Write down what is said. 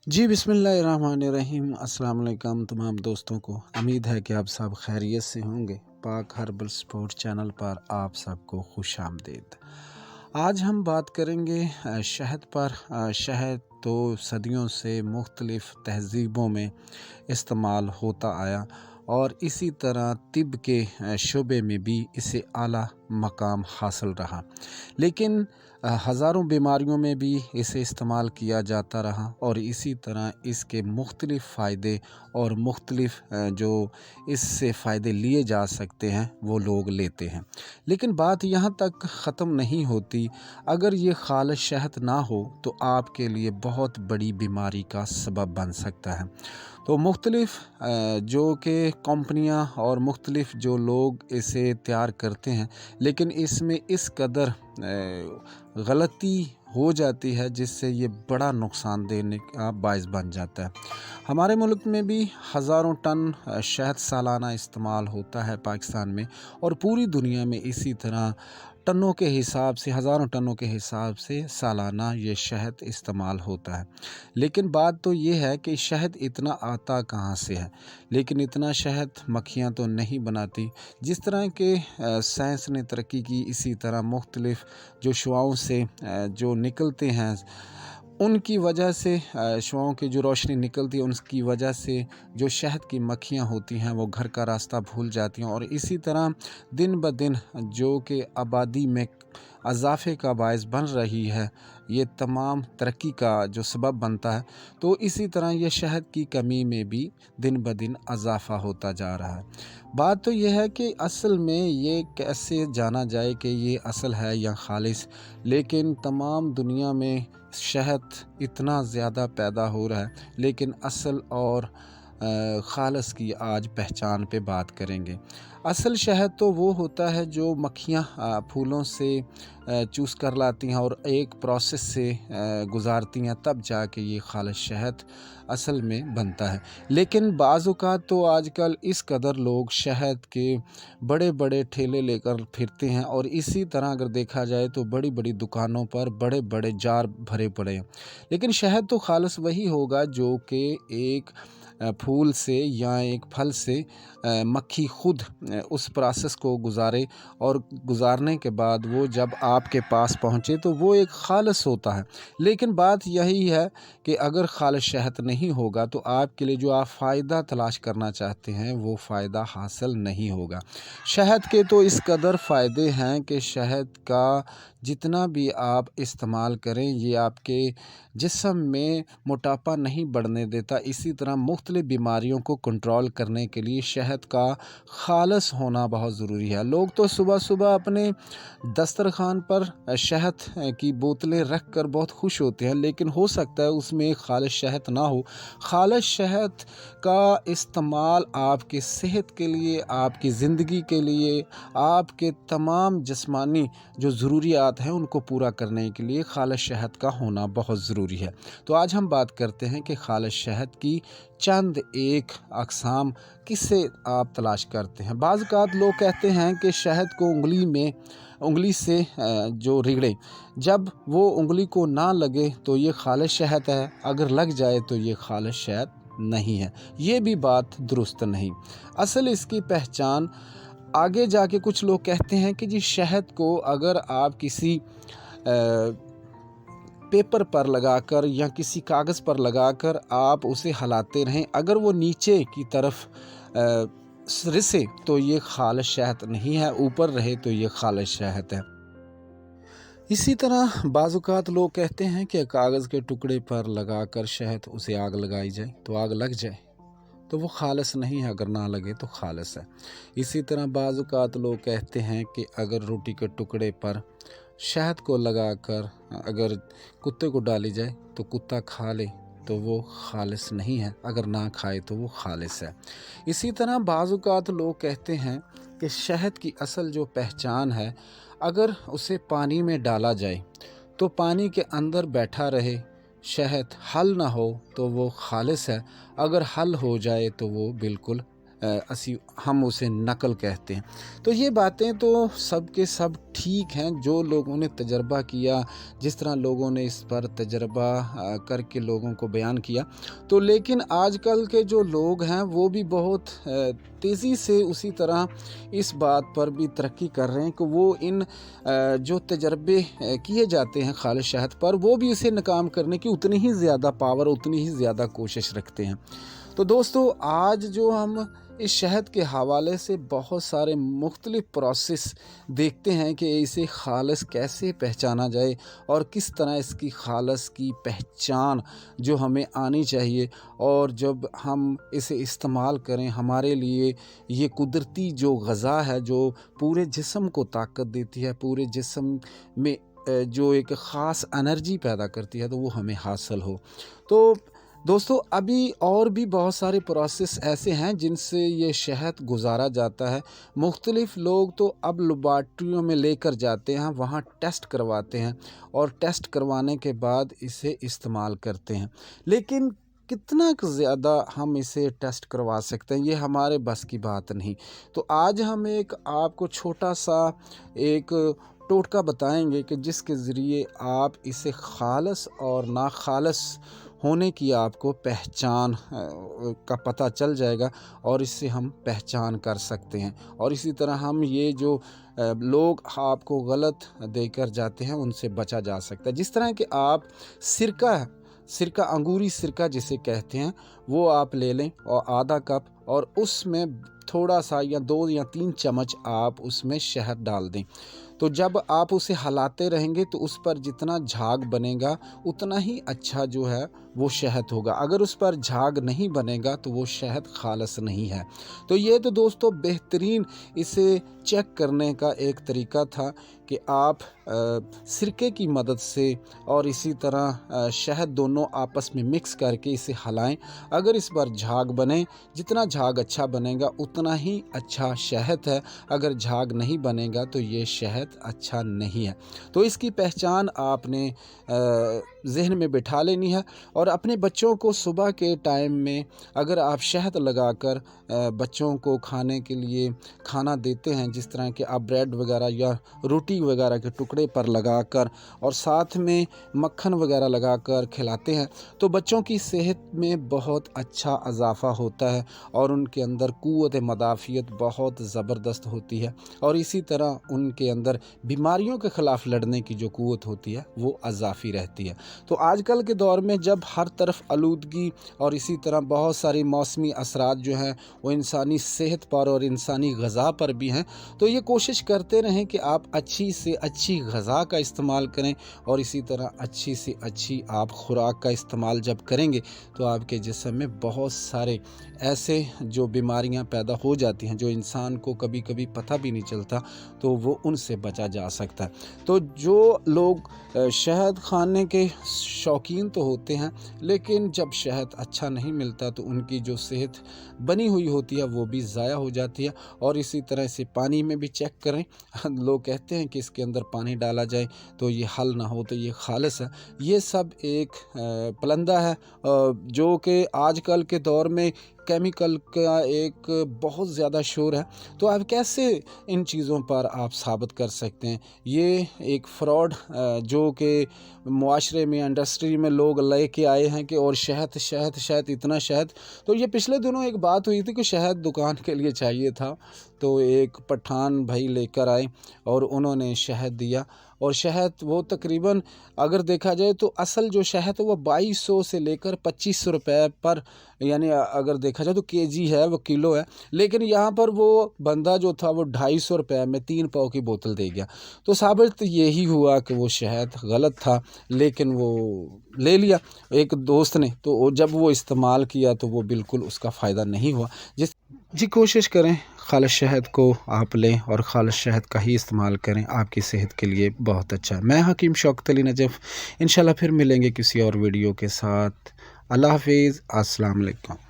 जी बिस्मिल्लाहिर्रहमानिर्रहीम। अस्सलाम वालेकुम तमाम दोस्तों को। उम्मीद है कि आप सब खैरियत से होंगे। पाक हर्बल स्पोर्ट चैनल पर आप सबको खुश आमदीद। आज हम बात करेंगे शहद पर। शहद तो सदियों से मुख्तलिफ़ तहज़ीबों में इस्तेमाल होता आया और इसी तरह तिब के शोबे में भी इसे आला मकाम हासिल रहा। लेकिन हज़ारों बीमारियों में भी इसे इस्तेमाल किया जाता रहा और इसी तरह इसके मुख्तलिफ़ फ़ायदे और मुख्तलिफ़ जो इससे फ़ायदे लिए जा सकते हैं वो लोग लेते हैं। लेकिन बात यहाँ तक ख़त्म नहीं होती। अगर ये खालिस शहद ना हो तो आपके लिए बहुत बड़ी बीमारी का सबब बन सकता है। तो मुख्तलिफ़ जो कि कंपनियाँ और मुख्तलिफ़ जो लोग इसे तैयार करते हैं, लेकिन इसमें इस कदर गलती हो जाती है जिससे ये बड़ा नुकसान देने का बायस बन जाता है। हमारे मुल्क में भी हज़ारों टन शहद सालाना इस्तेमाल होता है पाकिस्तान में, और पूरी दुनिया में इसी तरह टनों के हिसाब से, हज़ारों टनों के हिसाब से सालाना ये शहद इस्तेमाल होता है। लेकिन बात तो ये है कि शहद इतना आता कहाँ से है। लेकिन इतना शहद मक्खियाँ तो नहीं बनाती। जिस तरह के साइंस ने तरक्की की, इसी तरह मुख्तलिफ़ जो शुआओं से जो निकलते हैं उनकी वजह से, शुआओं की जो रोशनी निकलती है उसकी वजह से जो शहद की मक्खियाँ होती हैं वो घर का रास्ता भूल जाती हैं, और इसी तरह दिन ब दिन जो कि आबादी में इजाफ़े का बायस बन रही है, ये तमाम तरक्की का जो सबब बनता है। तो इसी तरह ये शहद की कमी में भी दिन ब दिन इजाफ़ा होता जा रहा है। बात तो यह है कि असल में ये कैसे जाना जाए कि ये असल है या खालिस। लेकिन तमाम दुनिया में शहद इतना ज़्यादा पैदा हो रहा है, लेकिन असल और खालिस की आज पहचान पे बात करेंगे। असल शहद तो वो होता है जो मक्खियाँ फूलों से चूस कर लाती हैं और एक प्रोसेस से गुज़ारती हैं, तब जाके ये खालिस शहद असल में बनता है। लेकिन बाज़ औक़ात तो आजकल इस कदर लोग शहद के बड़े बड़े ठेले लेकर फिरते हैं, और इसी तरह अगर देखा जाए तो बड़ी बड़ी दुकानों पर बड़े बड़े जार भरे पड़े हैं। लेकिन शहद तो खालिस वही होगा जो कि एक फूल से या एक फल से मक्खी खुद उस प्रोसेस को गुज़ारे, और गुज़ारने के बाद वो जब आपके पास पहुँचे तो वो एक खालिस होता है। लेकिन बात यही है कि अगर खालिस शहद नहीं होगा तो आपके लिए जो आप फ़ायदा तलाश करना चाहते हैं वो फ़ायदा हासिल नहीं होगा। शहद के तो इस कदर फ़ायदे हैं कि शहद का जितना भी आप इस्तेमाल करें ये आपके जिस्म में मोटापा नहीं बढ़ने देता। इसी तरह मुख्तलिफ़ बीमारियों को कंट्रोल करने के लिए शहद का खालिस होना बहुत ज़रूरी है। लोग तो सुबह सुबह अपने दस्तरखान पर शहद की बोतलें रख कर बहुत खुश होते हैं, लेकिन हो सकता है उसमें खालिस शहद ना हो। खालिस शहद का इस्तेमाल आपकी सेहत के लिए, आपकी ज़िंदगी के लिए, आपके तमाम जिस्मानी जो ज़रूरियात हैं उनको पूरा करने के लिए खालिस शहद का होना बहुत ज़रूरी है। तो आज हम बात करते हैं कि खालिस शहद की चंद एक अक़साम किससे आप तलाश करते हैं। बाज़ औक़ात लोग कहते हैं कि शहद को उंगली से जो रिगड़े, जब वो उंगली को ना लगे तो ये खालिस शहद है, अगर लग जाए तो ये खालिस शहद नहीं है। ये भी बात दुरुस्त नहीं। असल इसकी पहचान आगे जाके कुछ लोग कहते हैं कि जी शहद को अगर आप किसी पेपर पर लगाकर या किसी कागज़ पर लगाकर आप उसे हिलाते रहें, अगर वो नीचे की तरफ रिसे तो ये खालिस शहद नहीं है, ऊपर रहे तो ये खालिस शहद है। इसी तरह बाज़ औक़ात लोग कहते हैं कि कागज़ के टुकड़े पर लगाकर शहद उसे आग लगाई जाए तो आग लग जाए तो वो खालिस नहीं है, अगर ना लगे तो खालिस है। इसी तरह बाज़ औक़ात लोग कहते हैं कि अगर रोटी के टुकड़े पर शहद को लगाकर अगर कुत्ते को डाली जाए तो कुत्ता खा ले तो वो खालिस नहीं है, अगर ना खाए तो वो खालिस है। इसी तरह बाज़ औक़ात लोग कहते हैं कि शहद की असल जो पहचान है, अगर उसे पानी में डाला जाए तो पानी के अंदर बैठा रहे, शहद हल ना हो तो वो खालिस है, अगर हल हो जाए तो वो बिल्कुल ہم اسے نقل کہتے ہیں۔ تو یہ باتیں تو سب کے سب ٹھیک ہیں، جو لوگوں نے تجربہ کیا، جس طرح لوگوں نے اس پر تجربہ کر کے لوگوں کو بیان کیا، تو لیکن آج کل کے جو لوگ ہیں وہ بھی بہت تیزی سے اسی طرح اس بات پر بھی ترقی کر رہے ہیں کہ وہ ان جو تجربے کیے جاتے ہیں خالص شہد پر، وہ بھی اسے ناکام کرنے کی اتنی ہی زیادہ پاور، اتنی ہی زیادہ کوشش رکھتے ہیں۔ تو دوستو، آج جو ہم اس شہد کے حوالے سے بہت سارے مختلف پروسیس دیکھتے ہیں کہ اسے خالص کیسے پہچانا جائے اور کس طرح اس کی خالص کی پہچان جو ہمیں آنی چاہیے، اور جب ہم اسے استعمال کریں ہمارے لیے یہ قدرتی جو غذا ہے جو پورے جسم کو طاقت دیتی ہے، پورے جسم میں جو ایک خاص انرجی پیدا کرتی ہے، تو وہ ہمیں حاصل ہو۔ تو دوستو، ابھی اور بھی بہت سارے پروسیس ایسے ہیں جن سے یہ شہد گزارا جاتا ہے۔ مختلف لوگ تو اب لیبارٹریوں میں لے کر جاتے ہیں، وہاں ٹیسٹ کرواتے ہیں، اور ٹیسٹ کروانے کے بعد اسے استعمال کرتے ہیں۔ لیکن کتنا زیادہ ہم اسے ٹیسٹ کروا سکتے ہیں، یہ ہمارے بس کی بات نہیں۔ تو آج ہم آپ کو چھوٹا سا ایک ٹوٹکا بتائیں گے کہ جس کے ذریعے آپ اسے خالص اور ناخالص ہونے کی آپ کو پہچان کا پتہ چل جائے گا، اور اس سے ہم پہچان کر سکتے ہیں، اور اسی طرح ہم یہ جو لوگ آپ کو غلط دے کر جاتے ہیں ان سے بچا جا سکتا ہے۔ جس طرح کہ آپ سرکہ انگوری سرکہ جسے کہتے ہیں، وہ آپ لے لیں اور آدھا کپ، اور اس میں تھوڑا سا یا 2 یا 3 چمچ آپ اس میں شہد ڈال دیں۔ تو جب آپ اسے ہلاتے رہیں گے تو اس پر جتنا جھاگ بنے گا اتنا ہی اچھا جو ہے وہ شہد ہوگا۔ اگر اس پر جھاگ نہیں بنے گا تو وہ شہد خالص نہیں ہے۔ تو یہ تو دوستو بہترین اسے چیک کرنے کا ایک طریقہ تھا کہ آپ سرکے کی مدد سے اور اسی طرح شہد دونوں آپس میں مکس کر کے اسے ہلائیں۔ اگر اس پر جھاگ بنے، جتنا جھاگ اچھا بنے گا اتنا ہی اچھا شہد ہے، اگر جھاگ نہیں بنے گا تو یہ شہد اچھا نہیں ہے۔ تو اس کی پہچان آپ نے ذہن میں بٹھا لینی ہے، اور اپنے بچوں کو صبح کے ٹائم میں اگر آپ شہد لگا کر بچوں کو کھانے کے لیے کھانا دیتے ہیں، جس طرح کہ آپ بریڈ وغیرہ یا روٹی وغیرہ کے ٹکڑے پر لگا کر اور ساتھ میں مکھن وغیرہ لگا کر کھلاتے ہیں، تو بچوں کی صحت میں بہت اچھا اضافہ ہوتا ہے، اور ان کے اندر قوت مدافعت بہت زبردست ہوتی ہے، اور اسی طرح ان کے اندر بیماریوں کے خلاف لڑنے کی جو قوت ہوتی ہے وہ اضافی رہتی ہے۔ تو آج کل کے دور میں جب ہر طرف آلودگی اور اسی طرح بہت ساری موسمی اثرات جو ہیں وہ انسانی صحت پر اور انسانی غذا پر بھی ہیں، تو یہ کوشش کرتے رہیں کہ آپ اچھی سے اچھی غذا کا استعمال کریں، اور اسی طرح اچھی سے اچھی آپ خوراک کا استعمال جب کریں گے تو آپ کے جسم میں بہت سارے ایسے جو بیماریاں پیدا ہو جاتی ہیں جو انسان کو کبھی کبھی پتہ بھی نہیں چلتا، تو وہ ان سے بچا جا سکتا ہے۔ تو جو لوگ شہد کھانے کے شوقین تو ہوتے ہیں، لیکن جب شہد اچھا نہیں ملتا تو ان کی جو صحت بنی ہوئی ہوتی ہے وہ بھی ضائع ہو جاتی ہے۔ اور اسی طرح سے پانی میں بھی چیک کریں، لوگ کہتے ہیں کہ اس کے اندر پانی ڈالا جائے تو یہ حل نہ ہو تو یہ خالص ہے۔ یہ سب ایک پلندہ ہے جو کہ آج کل کے دور میں کیمیکل کا ایک بہت زیادہ شور ہے۔ تو آپ کیسے ان چیزوں پر آپ ثابت کر سکتے ہیں؟ یہ ایک فراڈ جو کہ معاشرے میں انڈسٹری میں لوگ لے کے آئے ہیں کہ اور شہد شہد شہد اتنا شہد۔ تو یہ پچھلے دنوں ایک بات ہوئی تھی کہ شہد دکان کے لیے چاہیے تھا، تو ایک پٹھان بھائی لے کر آئے اور انہوں نے شہد دیا، اور شہد وہ تقریباً اگر دیکھا جائے تو اصل جو شہد ہے وہ 2200 سے لے کر 2500 روپے پر، یعنی اگر دیکھا جائے تو کے جی ہے، وہ کلو ہے، لیکن یہاں پر وہ بندہ جو تھا وہ 250 روپے میں 3 پاؤ کی بوتل دے گیا۔ تو ثابت یہی ہوا کہ وہ شہد غلط تھا، لیکن وہ لے لیا ایک دوست نے، تو جب وہ استعمال کیا تو وہ بالکل اس کا فائدہ نہیں ہوا۔ جی کوشش کریں خالص شہد کو آپ لیں اور خالص شہد کا ہی استعمال کریں، آپ کی صحت کے لیے بہت اچھا ہے۔ میں حکیم شوکت علی نجف، انشاءاللہ پھر ملیں گے کسی اور ویڈیو کے ساتھ۔ اللہ حافظ، السلام علیکم۔